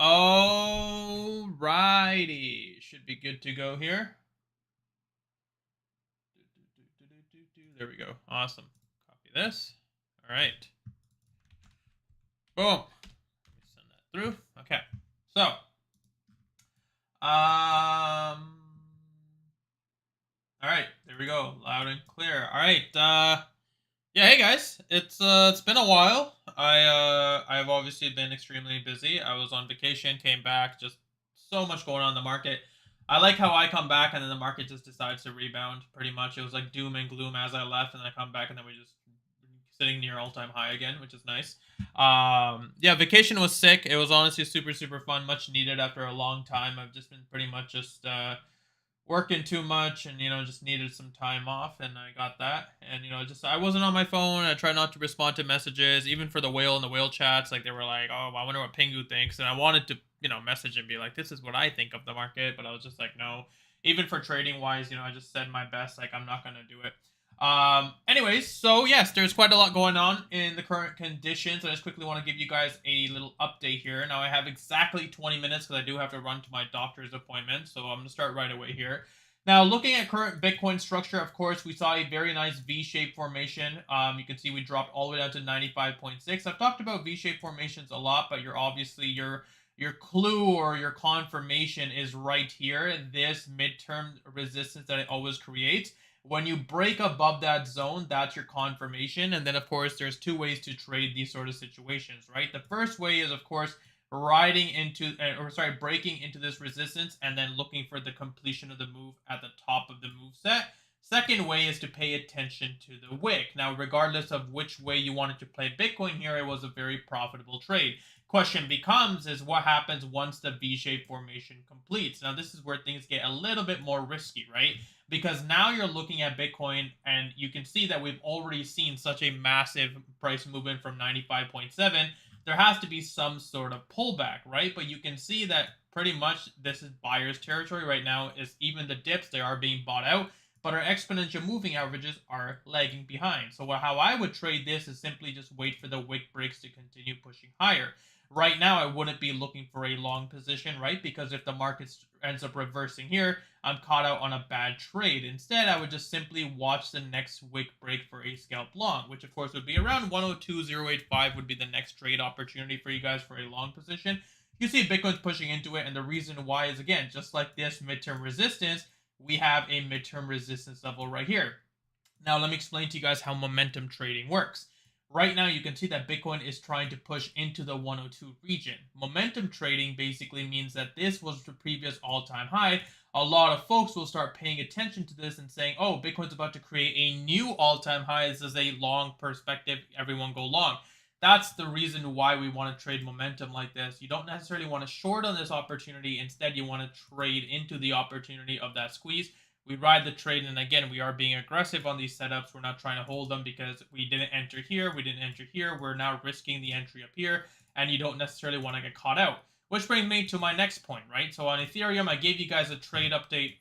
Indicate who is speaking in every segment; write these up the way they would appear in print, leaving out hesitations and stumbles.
Speaker 1: Alrighty. Should be good to go here. There we go. Awesome. Copy this. All right. Boom. Let me send that through. Okay. So, all right. There we go. Loud and clear. All right. Yeah, hey guys. It's been a while. I've obviously been extremely busy. I was on vacation, came back, just so much going on in the market. I like how I come back and then the market just decides to rebound pretty much. It was like doom and gloom as I left, and then I come back and then we just sitting near all-time high again, which is nice. Yeah, vacation was sick. It was honestly super super fun, much needed after a long time. I've just been pretty much just working too much and just needed some time off, and I got that. And just I wasn't on my phone. I tried not to respond to messages, even for the whale and the whale chats. Like, they were like, oh, I wonder what Pingu thinks, and I wanted to message and be like, this is what I think of the market, but I was just like, no. Even for trading wise, I just said my best, like, I'm not gonna do it. Anyways, so yes, there's quite a lot going on in the current conditions. I just quickly want to give you guys a little update here. Now, I have exactly 20 minutes because I do have to run to my doctor's appointment, so I'm going to start right away here. Now, looking at current Bitcoin structure, of course, we saw a very nice V-shaped formation. You can see we dropped all the way down to 95.6. I've talked about V-shaped formations a lot, but your clue or your confirmation is right here. This midterm resistance that it always creates. When you break above that zone, that's your confirmation. And then, of course, there's two ways to trade these sort of situations, right? The first way is, of course, breaking into this resistance and then looking for the completion of the move at the top of the move set. Second way is to pay attention to the wick. Now, regardless of which way you wanted to play Bitcoin here, it was a very profitable trade. Question becomes is what happens once the V-shaped formation completes. Now, this is where things get a little bit more risky, right? Because now you're looking at Bitcoin and you can see that we've already seen such a massive price movement from 95.7. There has to be some sort of pullback, right? But you can see that pretty much this is buyer's territory right now. Is even the dips, they are being bought out, but our exponential moving averages are lagging behind. So how I would trade this is simply just wait for the wick breaks to continue pushing higher. Right now, I wouldn't be looking for a long position, right? Because if the market ends up reversing here, I'm caught out on a bad trade. Instead, I would just simply watch the next wick break for a scalp long, which of course would be around 102.085 would be the next trade opportunity for you guys for a long position. You see Bitcoin's pushing into it, and the reason why is, again, just like this midterm resistance, we have a midterm resistance level right here. Now, let me explain to you guys how momentum trading works. Right now, you can see that Bitcoin is trying to push into the 102 region. Momentum trading basically means that this was the previous all-time high. A lot of folks will start paying attention to this and saying, oh, Bitcoin's about to create a new all-time high. This is a long perspective. Everyone go long. That's the reason why we want to trade momentum like this. You don't necessarily want to short on this opportunity. Instead, you want to trade into the opportunity of that squeeze. We ride the trade, and again, we are being aggressive on these setups. We're not trying to hold them because we didn't enter here, we didn't enter here. We're now risking the entry up here, and you don't necessarily want to get caught out. Which brings me to my next point, right? So on Ethereum, I gave you guys a trade update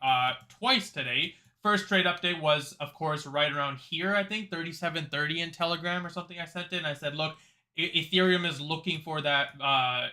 Speaker 1: twice today. First trade update was, of course, right around here, I think, 37.30 in Telegram or something I sent in. I said, look, Ethereum is looking for that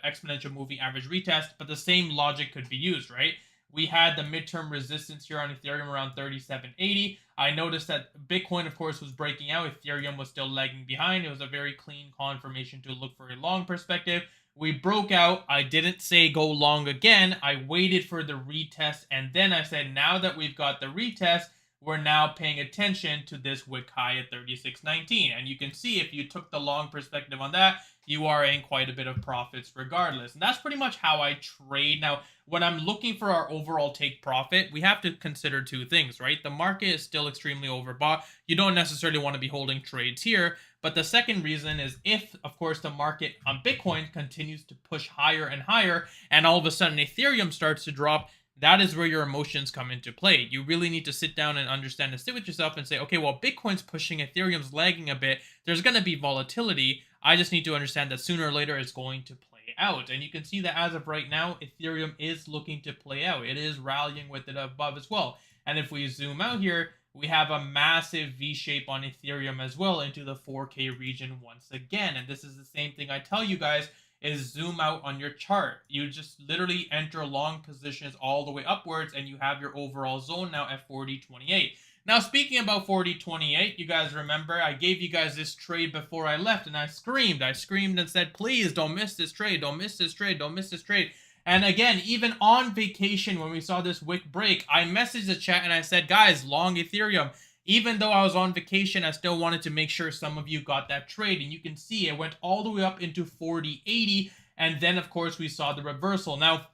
Speaker 1: exponential moving average retest, but the same logic could be used, right? We had the midterm resistance here on Ethereum around 37.80. I noticed that Bitcoin, of course, was breaking out. Ethereum was still lagging behind. It was a very clean confirmation to look for a long perspective. We broke out. I didn't say go long again. I waited for the retest, and then I said, now that we've got the retest, we're now paying attention to this wick high at 36.19. And you can see if you took the long perspective on that, you are in quite a bit of profits regardless. And that's pretty much how I trade. Now, when I'm looking for our overall take profit, we have to consider two things, right? The market is still extremely overbought. You don't necessarily want to be holding trades here. But the second reason is if, of course, the market on Bitcoin continues to push higher and higher, and all of a sudden Ethereum starts to drop, that is where your emotions come into play. You really need to sit down and understand and sit with yourself and say, okay, well, Bitcoin's pushing, Ethereum's lagging a bit. There's going to be volatility. I just need to understand that sooner or later it's going to play out. And you can see that as of right now, Ethereum is looking to play out. It is rallying with it above as well. And if we zoom out here, we have a massive V shape on Ethereum as well into the 4K region once again. And this is the same thing I tell you guys. is zoom out on your chart. You just literally enter long positions all the way upwards, and you have your overall zone now at 40.28. Now, speaking about 40.28, you guys remember I gave you guys this trade before I left, and I screamed and said, please don't miss this trade, don't miss this trade, don't miss this trade. And again, even on vacation, when we saw this wick break, I messaged the chat and I said, guys, long Ethereum. Even though I was on vacation, I still wanted to make sure some of you got that trade. And you can see it went all the way up into 40.80. And then, of course, we saw the reversal. Now,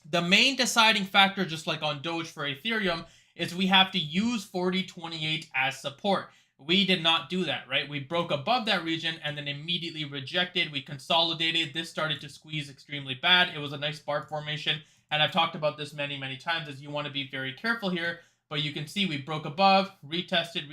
Speaker 1: the main deciding factor, just like on Doge for Ethereum, is we have to use 40.28 as support. We did not do that, right? We broke above that region and then immediately rejected. We consolidated. This started to squeeze extremely bad. It was a nice bar formation. And I've talked about this many, many times, as you want to be very careful here. But you can see we broke above, retested.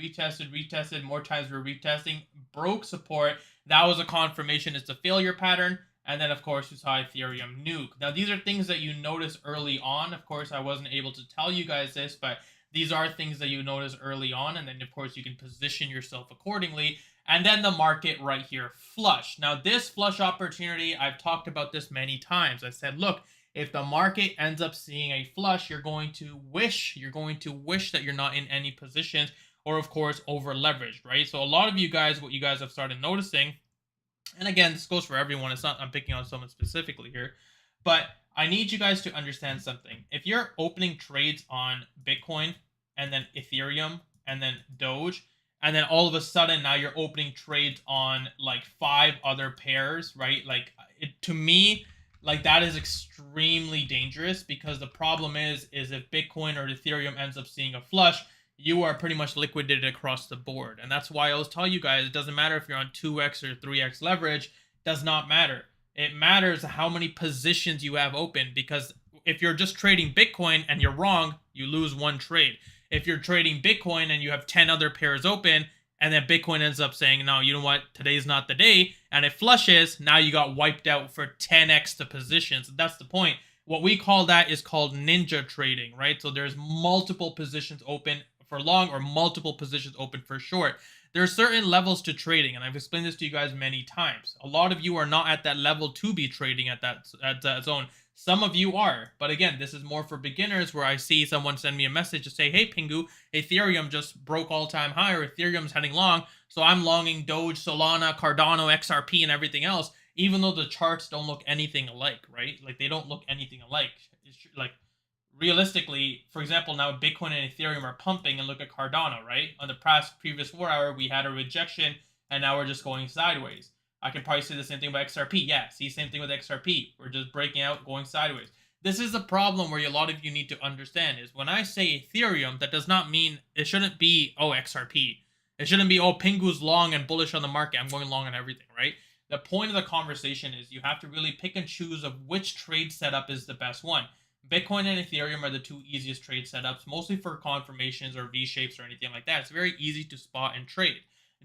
Speaker 1: More times we're retesting, broke support. That was a confirmation. It's a failure pattern. And then, of course, you saw Ethereum nuke. Now, these are things that you notice early on. Of course, I wasn't able to tell you guys this, but these are things that you notice early on. And then, of course, you can position yourself accordingly. And then the market right here, flush. Now, this flush opportunity, I've talked about this many times. I said, look, if the market ends up seeing a flush, you're going to wish that you're not in any positions, or of course over leveraged, right? So a lot of you guys, what you guys have started noticing, and again, this goes for everyone. It's not I'm picking on someone specifically here, but I need you guys to understand something. If you're opening trades on Bitcoin and then Ethereum and then Doge, and then all of a sudden now you're opening trades on like 5 other pairs, right? Like to me, like that is extremely dangerous, because the problem is if Bitcoin or Ethereum ends up seeing a flush, you are pretty much liquidated across the board. And that's why I always tell you guys, it doesn't matter if you're on 2x or 3x leverage, does not matter. It matters how many positions you have open, because if you're just trading Bitcoin and you're wrong, you lose one trade. If you're trading Bitcoin and you have 10 other pairs open, and then Bitcoin ends up saying, no, you know what, today's not the day, and it flushes, now you got wiped out for 10x the positions. That's the point. What we call that is called ninja trading, right? So there's multiple positions open for long or multiple positions open for short. There are certain levels to trading, and I've explained this to you guys many times. A lot of you are not at that level to be trading at that zone. Some of you are, but again, this is more for beginners, where I see someone send me a message to say, hey, Pingu, Ethereum just broke all-time high, or Ethereum's heading long, so I'm longing Doge, Solana, Cardano, XRP, and everything else, even though the charts don't look anything alike, right? Like, they don't look anything alike. It's like, realistically, for example, now Bitcoin and Ethereum are pumping, and look at Cardano, right? On the previous 4 hour, we had a rejection, and now we're just going sideways. I can probably say the same thing about XRP. Yeah, see, same thing with XRP. We're just breaking out, going sideways. This is a problem where a lot of you need to understand is when I say Ethereum, that does not mean, it shouldn't be, oh, XRP. It shouldn't be, oh, Pingu's long and bullish on the market. I'm going long on everything, right? The point of the conversation is you have to really pick and choose of which trade setup is the best one. Bitcoin and Ethereum are the 2 easiest trade setups, mostly for confirmations or V-shapes or anything like that. It's very easy to spot and trade.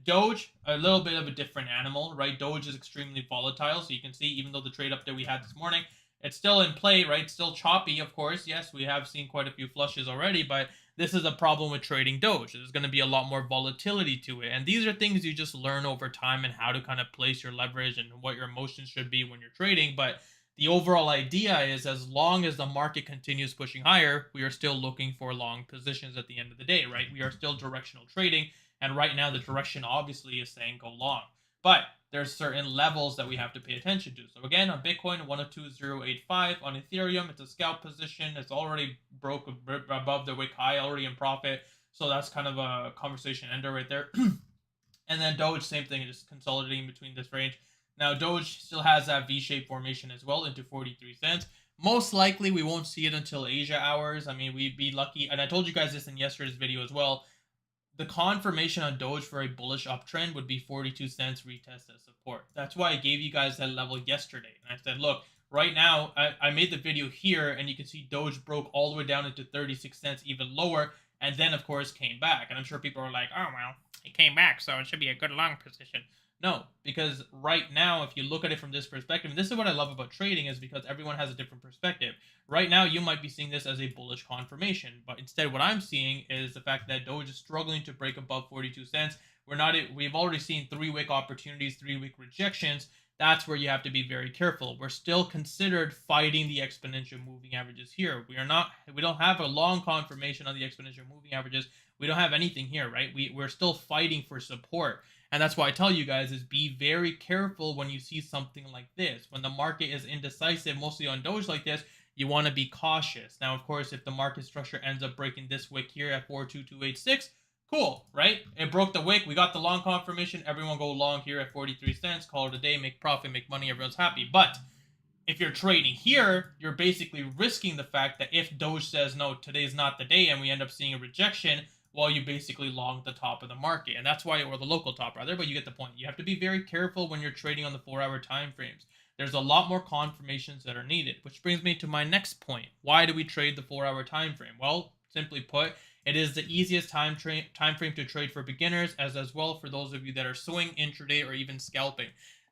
Speaker 1: Doge, a little bit of a different animal, right? Doge is extremely volatile, so you can see even though the trade update we had this morning, it's still in play, right? Still choppy, of course. Yes, we have seen quite a few flushes already, but this is a problem with trading Doge. There's going to be a lot more volatility to it. And these are things you just learn over time, and how to kind of place your leverage and what your emotions should be when you're trading. But the overall idea is, as long as the market continues pushing higher, we are still looking for long positions at the end of the day, right? We are still directional trading. And right now, the direction obviously is saying go long. But there's certain levels that we have to pay attention to. So again, on Bitcoin, 102.085. On Ethereum, it's a scalp position. It's already broke above the wick high, already in profit. So that's kind of a conversation ender right there. And then Doge, same thing, just consolidating between this range. Now, Doge still has that V-shaped formation as well into 43 cents. Most likely, we won't see it until Asia hours. I mean, we'd be lucky. And I told you guys this in yesterday's video as well. The confirmation on Doge for a bullish uptrend would be 42 cents retest as support. That's why I gave you guys that level yesterday. And I said, look, right now, I made the video here, and you can see Doge broke all the way down into 36 cents, even lower, and then, of course, came back. And I'm sure people are like, oh, well, it came back, so it should be a good long position. No, because right now, if you look at it from this perspective, and this is what I love about trading, is because everyone has a different perspective. Right now, you might be seeing this as a bullish confirmation, but instead what I'm seeing is the fact that Doge is struggling to break above 42 cents. We've already seen 3-wick opportunities, 3-wick rejections. that's where you have to be very careful. We're still considered fighting the exponential moving averages here. We don't have a long confirmation on the exponential moving averages. We don't have anything here, right? We're still fighting for support. And that's why I tell you guys is be very careful when you see something like this. When the market is indecisive, mostly on Doge like this, you want to be cautious. Now, of course, if the market structure ends up breaking this wick here at 42286, cool, right? It broke the wick. We got the long confirmation. Everyone go long here at 43 cents. Call it a day. Make profit. Make money. Everyone's happy. But if you're trading here, you're basically risking the fact that if Doge says, no, today's not the day, and we end up seeing a rejection, well, you basically long the top of the market. And that's why, or the local top rather, but you get the point. You have to be very careful when you're trading on the 4-hour time frames. There's a lot more confirmations that are needed, which brings me to my next point. Why do we trade the 4-hour time frame? Well, simply put, it is the easiest time frame to trade for beginners, as well for those of you that are swing, intraday, or even scalping.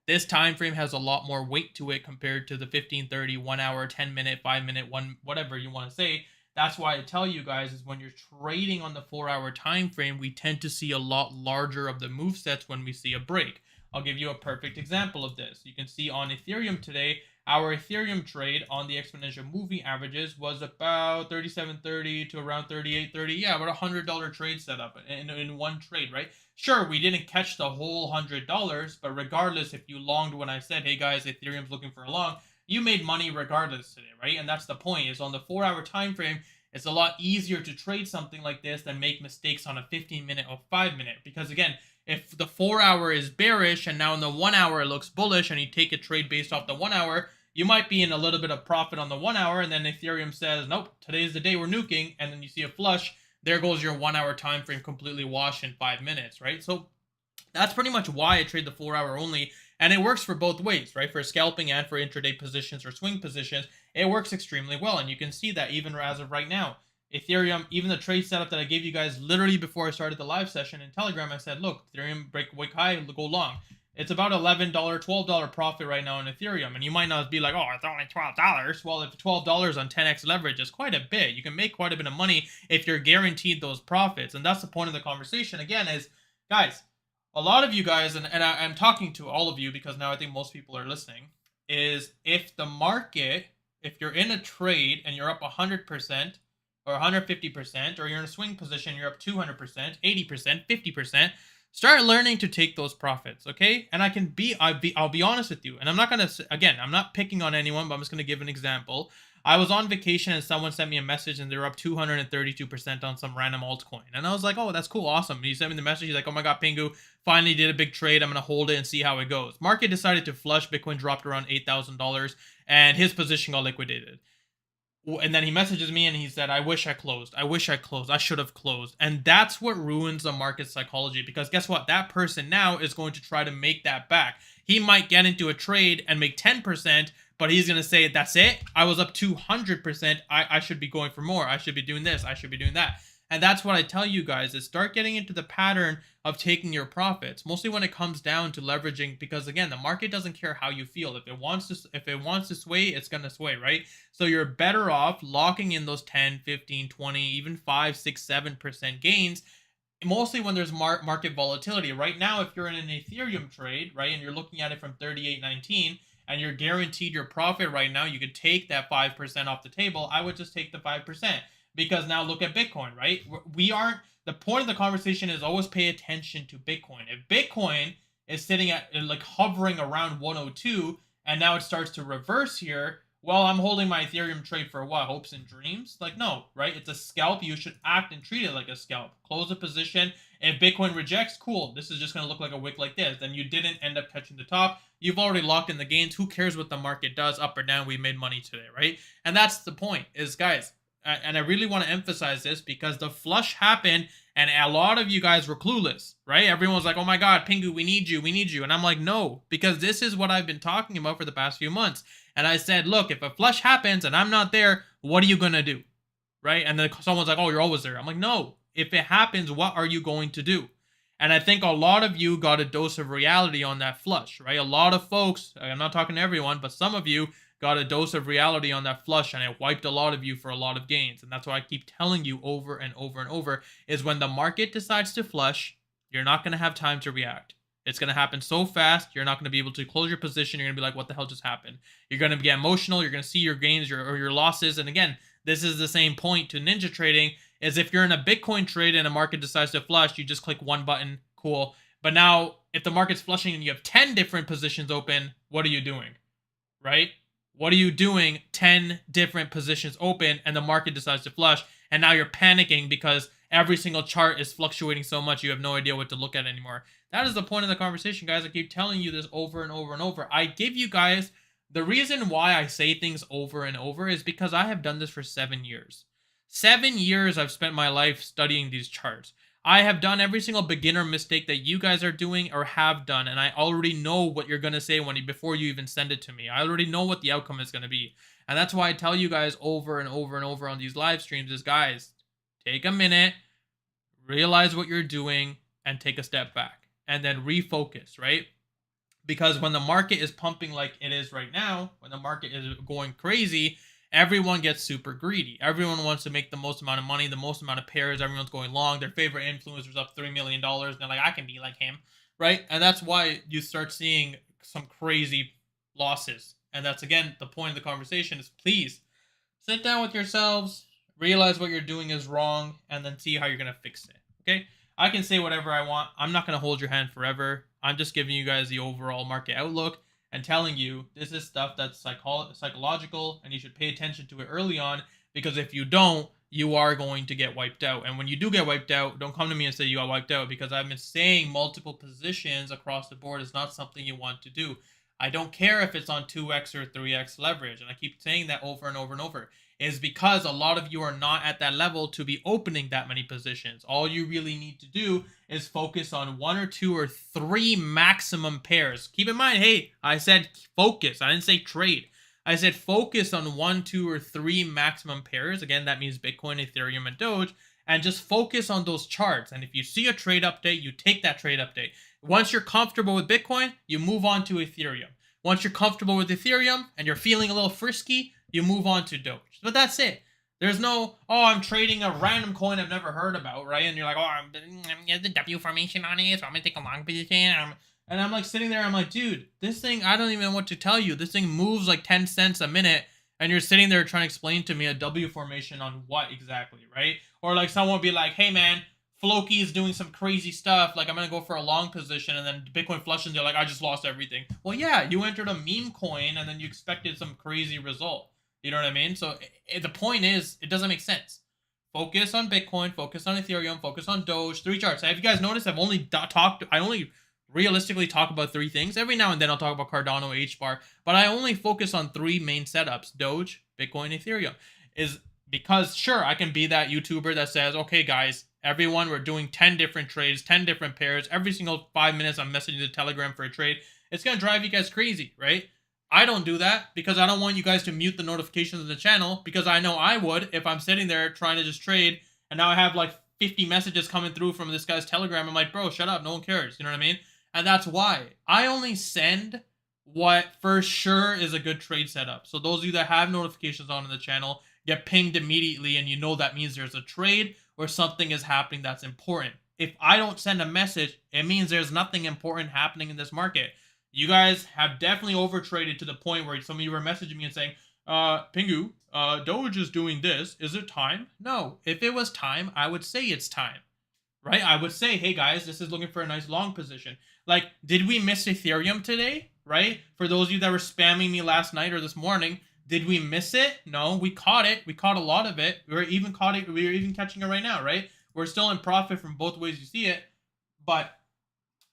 Speaker 1: This time frame has a lot more weight to it compared to the 15, 30, 1 hour, 10 minute, 5 minute, one, whatever you want to say. That's why I tell you guys is when you're trading on the 4-hour time frame, we tend to see a lot larger of the move sets when we see a break. I'll give you a perfect example of this. You can see on Ethereum today, our Ethereum trade on the exponential moving averages was about 37.30 to around 38.30. Yeah, about $100 trade setup in one trade, right? Sure, we didn't catch the whole $100, but regardless, if you longed when I said, hey guys, Ethereum's looking for a long, you made money regardless today, right? And that's the point, is on the 4-hour time frame, it's a lot easier to trade something like this than make mistakes on a 15-minute or 5-minute. Because again, if the 4-hour is bearish and now in the 1 hour it looks bullish and you take a trade based off the 1 hour, you might be in a little bit of profit on the 1 hour, and then Ethereum says, nope, today's the day we're nuking, and then you see a flush, there goes your 1 hour time frame completely washed in 5 minutes, right? So that's pretty much why I trade the 4-hour only, and it works for both ways, right? For scalping and for intraday positions or swing positions, it works extremely well, and you can see that even as of right now. Ethereum, even the trade setup that I gave you guys literally before I started the live session in Telegram, I said, look, Ethereum break wick high, go long. It's about $11, $12 profit right now in Ethereum. And you might not be like, oh, it's only $12. Well, if $12 on 10x leverage is quite a bit. You can make quite a bit of money if you're guaranteed those profits. And that's the point of the conversation, again, is, guys, a lot of you guys, and I'm talking to all of you because now I think most people are listening, is if the market, if you're in a trade and you're up 100%, or 150%, or you're in a swing position, you're up 200%, 80%, 50%, start learning to take those profits, okay? And I'll be honest with you, and I'm not gonna, again, I'm not picking on anyone, but I'm just gonna give an example. I was on vacation and someone sent me a message and they were up 232% on some random altcoin. And I was like, oh, that's cool, awesome. And he sent me the message, he's like, oh my God, Pingu, finally did a big trade, I'm gonna hold it and see how it goes. Market decided to flush, Bitcoin dropped around $8,000, and his position got liquidated. And then he messages me and he said, I wish I closed. I wish I closed. I should have closed. And that's what ruins the market psychology, because guess what? That person now is going to try to make that back. He might get into a trade and make 10%, but he's going to say, that's it. I was up 200%. I should be going for more. I should be doing this. I should be doing that. And that's what I tell you guys, is start getting into the pattern of taking your profits, mostly when it comes down to leveraging, because again, the market doesn't care how you feel. If it wants to sway, it's going to sway, right? So you're better off locking in those 10, 15, 20, even 5, 6, 7% gains, mostly when there's market volatility. Right now, if you're in an Ethereum trade, right, and you're looking at it from 38.19, and you're guaranteed your profit right now, you could take that 5% off the table. I would just take the 5%. Because now look at Bitcoin, right? The point of the conversation is always pay attention to Bitcoin. If Bitcoin is sitting at, like, hovering around 102, and now it starts to reverse here, well, I'm holding my Ethereum trade for what? Hopes and dreams? Like, no, right? It's a scalp. You should act and treat it like a scalp. Close the position. If Bitcoin rejects, cool. This is just going to look like a wick like this. Then you didn't end up catching the top. You've already locked in the gains. Who cares what the market does, up or down? We made money today, right? And that's the point, is, guys, and I really want to emphasize this, because the flush happened and a lot of you guys were clueless, right? Everyone's like, oh my God, Pingu, we need you. And I'm like, no, because this is what I've been talking about for the past few months. And I said, look, if a flush happens and I'm not there, what are you going to do? Right? And then someone's like, oh, you're always there. I'm like, no, if it happens, what are you going to do? And I think a lot of you got a dose of reality on that flush, right? A lot of folks, I'm not talking to everyone, but some of you got a dose of reality on that flush, and it wiped a lot of you for a lot of gains. And that's why I keep telling you over and over and over, is when the market decides to flush, you're not going to have time to react. It's going to happen so fast. You're not going to be able to close your position. You're going to be like, what the hell just happened? You're going to get emotional. You're going to see your gains or your losses. And again, this is the same point to ninja trading, is if you're in a Bitcoin trade and a market decides to flush, you just click one button. Cool. But now if the market's flushing and you have 10 different positions open, what are you doing? Right? What are you doing? 10 different positions open and the market decides to flush. And now you're panicking because every single chart is fluctuating so much you have no idea what to look at anymore. That is the point of the conversation, guys. I keep telling you this over and over and over. I give you guys the reason why I say things over and over is because I have done this for 7 years. 7 years I've spent my life studying these charts. I have done every single beginner mistake that you guys are doing or have done, and I already know what you're going to say before you even send it to me. I already know what the outcome is going to be. And that's why I tell you guys over and over and over on these live streams is, guys, take a minute, realize what you're doing, and take a step back. And then refocus, right? Because when the market is pumping like it is right now, when the market is going crazy, everyone gets super greedy. Everyone wants to make the most amount of money, the most amount of pairs. Everyone's going long. Their favorite influencer's up $3 million. And they're like, I can be like him, right? And that's why you start seeing some crazy losses. And that's, again, the point of the conversation is, please sit down with yourselves, realize what you're doing is wrong, and then see how you're going to fix it, okay? I can say whatever I want. I'm not going to hold your hand forever. I'm just giving you guys the overall market outlook and telling you this is stuff that's psychological, and you should pay attention to it early on, because if you don't, you are going to get wiped out. And when you do get wiped out, don't come to me and say you got wiped out, because I've been saying multiple positions across the board is not something you want to do. I don't care if it's on 2x or 3x leverage, and I keep saying that over and over and over, is because a lot of you are not at that level to be opening that many positions. All you really need to do is focus on 1 or 2 or 3 maximum pairs. Keep in mind, hey, I said focus. I didn't say trade. I said focus on 1, 2, or 3 maximum pairs. Again, that means Bitcoin, Ethereum, and Doge. And just focus on those charts. And if you see a trade update, you take that trade update. Once you're comfortable with Bitcoin, you move on to Ethereum. Once you're comfortable with Ethereum and you're feeling a little frisky, you move on to Doge. But that's it. There's no, oh, I'm trading a random coin I've never heard about, right? And you're like, oh, I'm getting the W formation on it, so I'm going to take a long position. And I'm like sitting there, I'm like, dude, this thing, I don't even know what to tell you. This thing moves like 10 cents a minute. And you're sitting there trying to explain to me a W formation on what exactly, right? Or like someone would be like, hey, man, Floki is doing some crazy stuff. Like, I'm going to go for a long position, and then Bitcoin flushes, and you're like, I just lost everything. Well, yeah, you entered a meme coin, and then you expected some crazy result. You know what I mean? So the point is, it doesn't make sense. Focus on Bitcoin, focus on Ethereum, focus on Doge, 3 charts. Have you guys noticed I only realistically talk about 3 things. Every now and then I'll talk about Cardano, HBAR, but I only focus on 3 main setups: Doge, Bitcoin, Ethereum. Is because, sure, I can be that YouTuber that says, okay, guys, everyone, we're doing 10 different trades, 10 different pairs. Every single 5 minutes I'm messaging the Telegram for a trade. It's going to drive you guys crazy, right? I don't do that because I don't want you guys to mute the notifications of the channel, because I know I would if I'm sitting there trying to just trade, and now I have like 50 messages coming through from this guy's Telegram. I'm like, bro, shut up. No one cares. You know what I mean? And that's why I only send what for sure is a good trade setup. So those of you that have notifications on in the channel get pinged immediately, and you know that means there's a trade or something is happening that's important. If I don't send a message, it means there's nothing important happening in this market. You guys have definitely overtraded to the point where some of you were messaging me and saying, Pingu, Doge is doing this. Is it time? No. If it was time, I would say it's time. Right? I would say, hey guys, this is looking for a nice long position. Like, did we miss Ethereum today? Right? For those of you that were spamming me last night or this morning, did we miss it? No, we caught it. We caught a lot of it. We were even catching it right now, right? We're still in profit from both ways you see it, but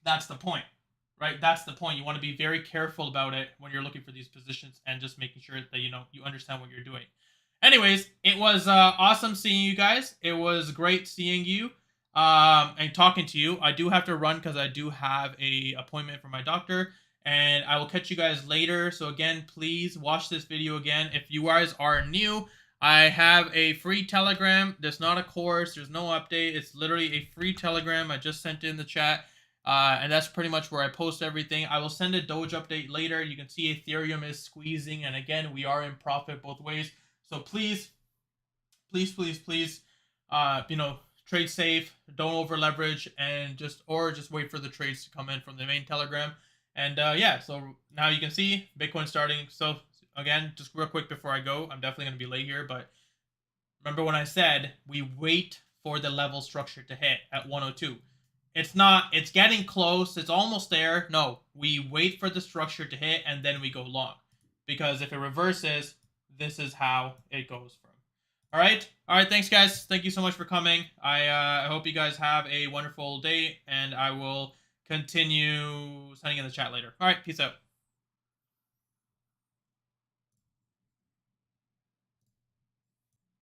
Speaker 1: that's the point. Right? That's the point. You want to be very careful about it when you're looking for these positions, and just making sure that you understand what you're doing. Anyways, it was awesome seeing you guys. It was great seeing you and talking to you. I do have to run because I do have a appointment for my doctor, and I will catch you guys later. So again, please watch this video again. If you guys are new, I have a free Telegram. There's not a course. There's no update. It's literally a free Telegram. I just sent it in the chat. And that's pretty much where I post everything. I will send a Doge update later. You can see Ethereum is squeezing, and again, we are in profit both ways. So please, trade safe, don't over leverage, and just wait for the trades to come in from the main Telegram. And yeah, so now you can see Bitcoin starting. So again, just real quick before I go, I'm definitely going to be late here, but remember when I said we wait for the level structure to hit at 102? It's not, it's getting close, it's almost there. No, we wait for the structure to hit and then we go long. Because if it reverses, this is how it goes from. All right. Thanks, guys. Thank you so much for coming. I hope you guys have a wonderful day, and I will continue sending in the chat later. All right. Peace out.